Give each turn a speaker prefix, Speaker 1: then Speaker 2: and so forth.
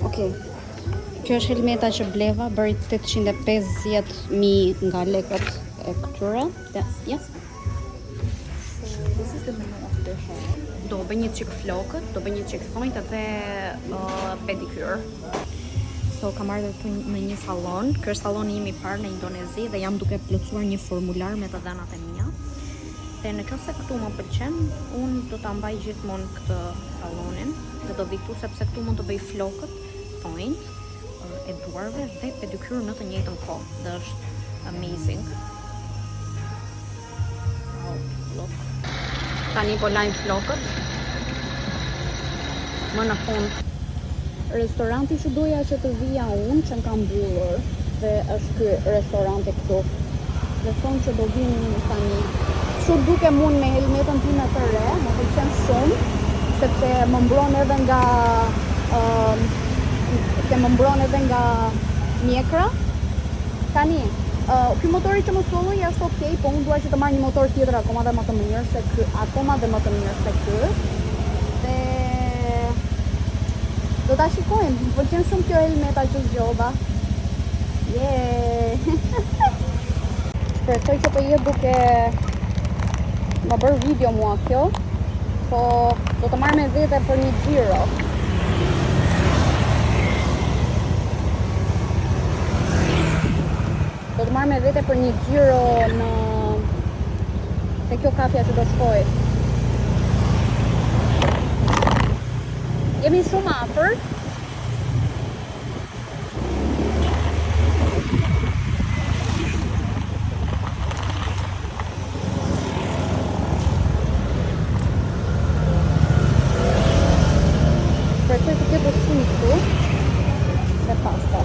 Speaker 1: Okej. Kjo është helmeta që bleva, bëri 850.000 nga lekët e këtyre. Yes.
Speaker 2: So this is the menu of the hair.
Speaker 1: Do bëj një çik flokët, do bëj një çik thonjtë dhe pedikyr. So kam ardhur këtu në një sallon. Ky është salloni im i parë në Indonezi dhe jam duke plotësuar një formular me të dhënat e mia. Dhe nëse këtu më pëlqen, unë do ta mbaj gjithmonë këtë sallonin dhe do vi këtu sepse këtu mund të bëj flokët, thonjtë e duarve dhe pedikyr në të njëjtën kohë. Dhe është amazing. Wow, look. Tani po lajm flokët. Më në fund. Restoranti që doja që të vija unë që m'ka mbyllur dhe është ky restoranti këtu. Dhe thonë që do vinë tani. Kështu dukem unë me helmetën time të re, më pëlqen shumë, sepse më mbron edhe nga mjekra. Tani, ky motori që më solloi është okay, po unë dua që të marr një motor tjetër akoma dhe më të mirë se ky, ky. Dhe do ta shikojmë, më pëlqen shumë kjo helmeta që zgjodha. Shpresoj që po jetë duke më bërë video mua kjo, po do të marr me vete për një xhiro. Do të marr me vete për një xhiro në te kjo kafja që do shkoj. Jemi shumë afër. Shpresoj të ketë shumë këtu dhe pasta.